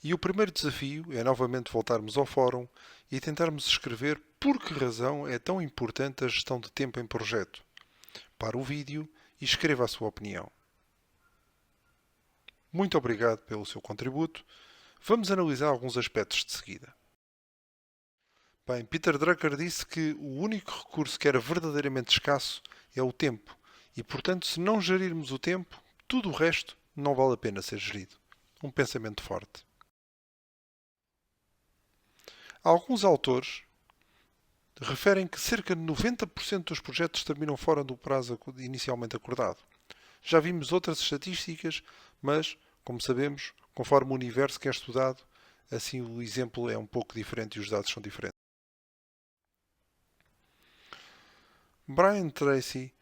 E o primeiro desafio é novamente voltarmos ao fórum e tentarmos escrever por que razão é tão importante a gestão de tempo em projeto. Para o vídeo e escreva a sua opinião. Muito obrigado pelo seu contributo. Vamos analisar alguns aspectos de seguida. Bem, Peter Drucker disse que o único recurso que era verdadeiramente escasso é o tempo. E, portanto, se não gerirmos o tempo, tudo o resto não vale a pena ser gerido. Um pensamento forte. Alguns autores referem que cerca de 90% dos projetos terminam fora do prazo inicialmente acordado. Já vimos outras estatísticas, mas, como sabemos, conforme o universo que é estudado, assim o exemplo é um pouco diferente e os dados são diferentes. Brian Tracy,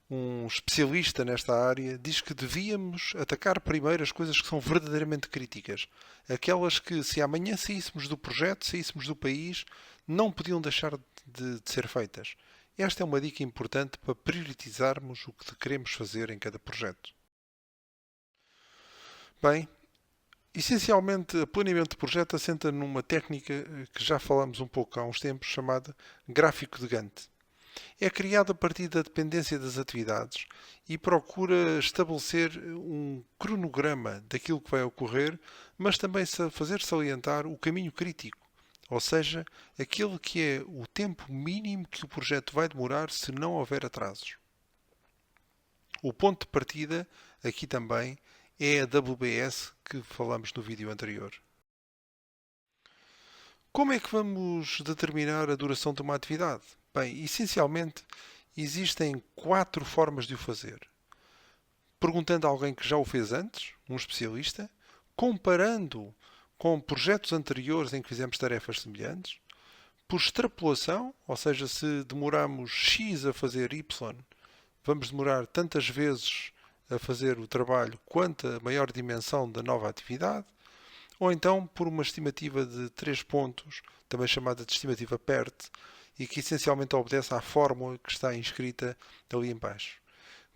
um especialista nesta área, diz que devíamos atacar primeiro as coisas que são verdadeiramente críticas. Aquelas que, se amanhã saíssemos do projeto, saíssemos do país, não podiam deixar de ser feitas. Esta é uma dica importante para priorizarmos o que queremos fazer em cada projeto. Bem, essencialmente, o planeamento de projeto assenta numa técnica que já falamos um pouco há uns tempos, chamada gráfico de Gantt. É criado a partir da dependência das atividades e procura estabelecer um cronograma daquilo que vai ocorrer, mas também fazer salientar o caminho crítico, ou seja, aquele que é o tempo mínimo que o projeto vai demorar se não houver atrasos. O ponto de partida, aqui também, é a WBS que falamos no vídeo anterior. Como é que vamos determinar a duração de uma atividade? Bem, essencialmente, existem 4 formas de o fazer. Perguntando a alguém que já o fez antes, um especialista, comparando com projetos anteriores em que fizemos tarefas semelhantes, por extrapolação, ou seja, se demoramos X a fazer Y, vamos demorar tantas vezes a fazer o trabalho quanto a maior dimensão da nova atividade, ou então por uma estimativa de 3 pontos, também chamada de estimativa PERT, e que essencialmente obedece à fórmula que está inscrita ali em baixo.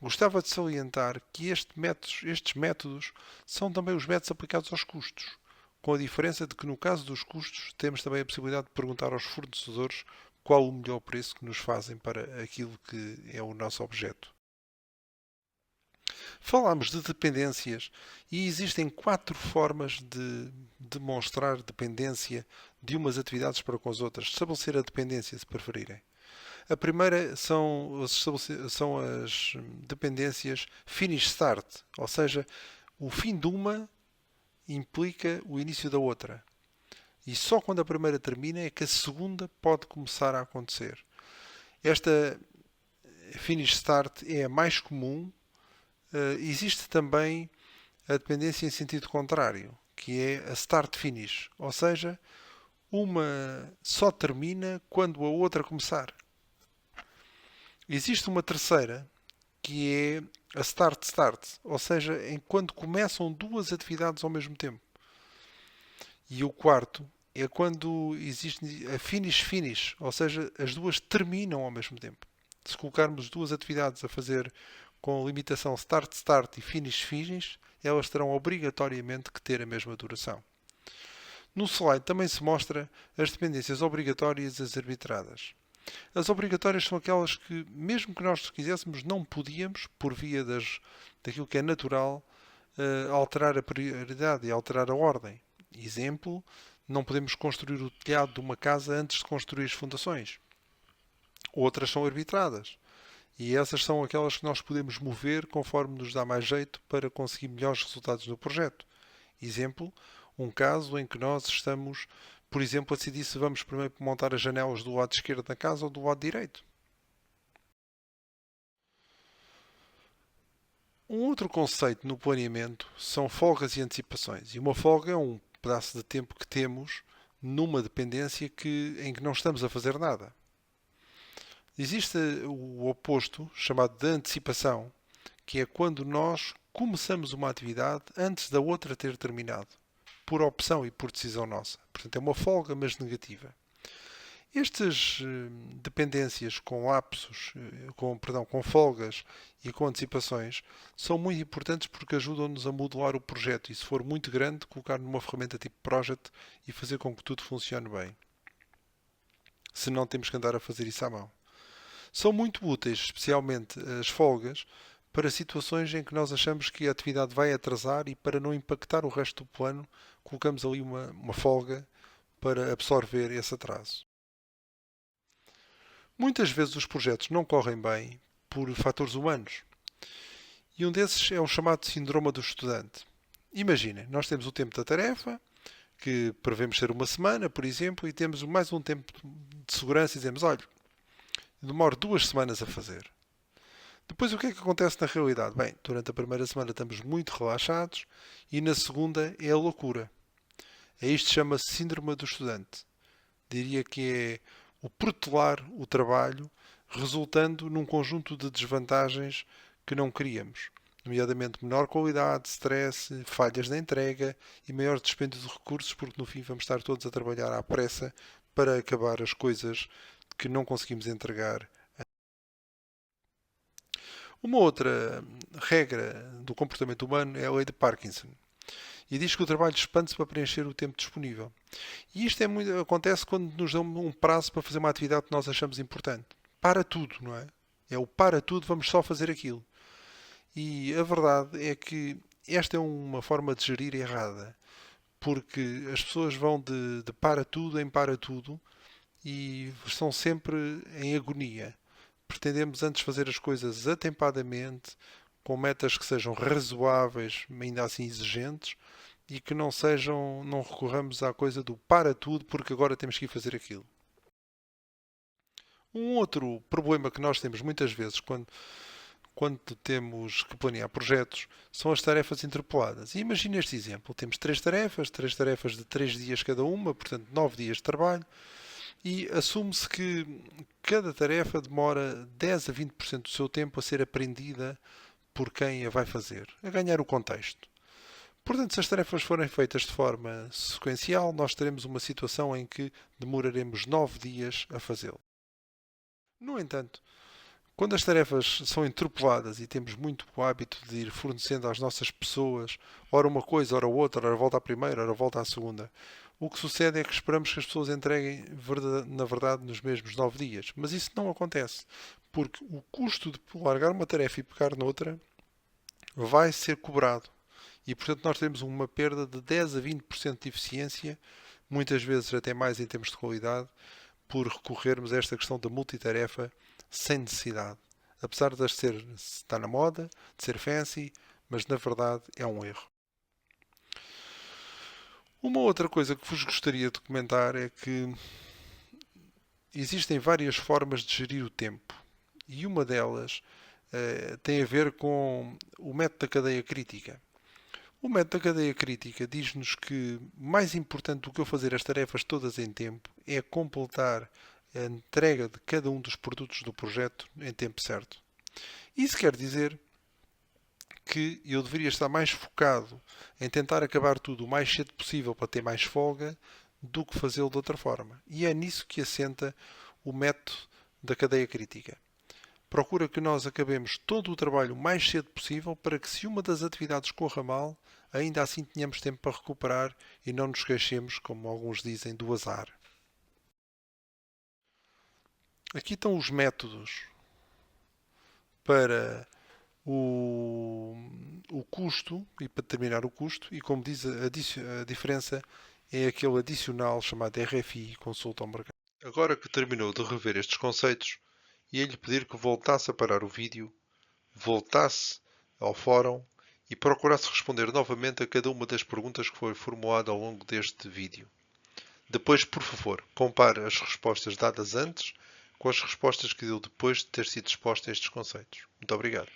Gostava de salientar que estes métodos são também os métodos aplicados aos custos, com a diferença de que no caso dos custos temos também a possibilidade de perguntar aos fornecedores qual o melhor preço que nos fazem para aquilo que é o nosso objeto. Falámos de dependências e existem 4 formas de demonstrar dependência de umas atividades para com as outras, estabelecer a dependência, se preferirem. A primeira são as dependências finish start, ou seja, o fim de uma implica o início da outra. E só quando a primeira termina é que a segunda pode começar a acontecer. Esta finish start é a mais comum. Existe também a dependência em sentido contrário, que é a start-finish, ou seja, uma só termina quando a outra começar. Existe uma terceira, que é a start-start, ou seja, quando começam duas atividades ao mesmo tempo. E o quarto é quando existe a finish-finish, ou seja, as duas terminam ao mesmo tempo. Se colocarmos duas atividades a fazer com limitação start-start e finish-finish, elas terão obrigatoriamente que ter a mesma duração. No slide também se mostra as dependências obrigatórias e as arbitradas. As obrigatórias são aquelas que, mesmo que nós quiséssemos, não podíamos, por via daquilo que é natural, alterar a prioridade e alterar a ordem. Exemplo, não podemos construir o telhado de uma casa antes de construir as fundações. Outras são arbitradas. E essas são aquelas que nós podemos mover conforme nos dá mais jeito para conseguir melhores resultados no projeto. Exemplo, um caso em que nós estamos, por exemplo, a decidir se vamos primeiro montar as janelas do lado esquerdo da casa ou do lado direito. Um outro conceito no planeamento são folgas e antecipações. E uma folga é um pedaço de tempo que temos numa dependência em que não estamos a fazer nada. Existe o oposto, chamado de antecipação, que é quando nós começamos uma atividade antes da outra ter terminado, por opção e por decisão nossa. Portanto, é uma folga, mas negativa. Estas dependências com lapsos, com folgas e com antecipações são muito importantes porque ajudam-nos a modelar o projeto e, se for muito grande, colocar numa ferramenta tipo Project e fazer com que tudo funcione bem. Se não, temos que andar a fazer isso à mão. São muito úteis, especialmente as folgas, para situações em que nós achamos que a atividade vai atrasar e, para não impactar o resto do plano, colocamos ali uma folga para absorver esse atraso. Muitas vezes os projetos não correm bem por fatores humanos. E um desses é o chamado síndrome do estudante. Imaginem, nós temos o tempo da tarefa, que prevemos ser uma semana, por exemplo, e temos mais um tempo de segurança e dizemos, olha, demora 2 semanas a fazer. Depois o que é que acontece na realidade? Bem, durante a primeira semana estamos muito relaxados e na segunda é a loucura. Isto chama-se síndrome do estudante. Diria que é o protelar o trabalho, resultando num conjunto de desvantagens que não queríamos, nomeadamente menor qualidade, stress, falhas na entrega e maior dispêndio de recursos, porque no fim vamos estar todos a trabalhar à pressa para acabar as coisas que não conseguimos entregar. Uma outra regra do comportamento humano é a lei de Parkinson. E diz que o trabalho expande-se para preencher o tempo disponível. E isto acontece quando nos dão um prazo para fazer uma atividade que nós achamos importante. Para tudo, não é? É o para tudo, vamos só fazer aquilo. E a verdade é que esta é uma forma de gerir errada. Porque as pessoas vão de para tudo em para tudo e estão sempre em agonia. Pretendemos antes fazer as coisas atempadamente, com metas que sejam razoáveis, ainda assim exigentes, e que não recorramos à coisa do para tudo porque agora temos que ir fazer aquilo. Um outro problema que nós temos muitas vezes quando temos que planear projetos são as tarefas interpoladas. E imagine este exemplo: temos três tarefas de 3 dias cada uma, portanto 9 dias de trabalho, e assume-se que cada tarefa demora 10 a 20% do seu tempo a ser aprendida por quem a vai fazer, a ganhar o contexto. Portanto, se as tarefas forem feitas de forma sequencial, nós teremos uma situação em que demoraremos 9 dias a fazê-lo. No entanto, quando as tarefas são interpoladas e temos muito o hábito de ir fornecendo às nossas pessoas, ora uma coisa, ora outra, ora volta à primeira, ora volta à segunda, o que sucede é que esperamos que as pessoas entreguem, na verdade, nos mesmos 9 dias. Mas isso não acontece, porque o custo de largar uma tarefa e pegar noutra vai ser cobrado. E, portanto, nós temos uma perda de 10 a 20% de eficiência, muitas vezes até mais em termos de qualidade, por recorrermos a esta questão da multitarefa sem necessidade. Apesar de estar na moda, de ser fancy, mas na verdade é um erro. Uma outra coisa que vos gostaria de comentar é que existem várias formas de gerir o tempo. E uma delas tem a ver com o método da cadeia crítica. O método da cadeia crítica diz-nos que mais importante do que eu fazer as tarefas todas em tempo é completar a entrega de cada um dos produtos do projeto em tempo certo. Isso quer dizer que eu deveria estar mais focado em tentar acabar tudo o mais cedo possível para ter mais folga do que fazê-lo de outra forma. E é nisso que assenta o método da cadeia crítica. Procura que nós acabemos todo o trabalho o mais cedo possível para que, se uma das atividades corra mal, ainda assim tenhamos tempo para recuperar e não nos queixemos, como alguns dizem, do azar. Aqui estão os métodos para o custo e para determinar o custo, e como diz a diferença é aquele adicional chamado RFI, consulta ao mercado. Agora que terminou de rever estes conceitos, ia-lhe pedir que voltasse a parar o vídeo, voltasse ao fórum e procurasse responder novamente a cada uma das perguntas que foi formulada ao longo deste vídeo. Depois, por favor, compare as respostas dadas antes com as respostas que deu depois de ter sido exposto a estes conceitos. Muito obrigado.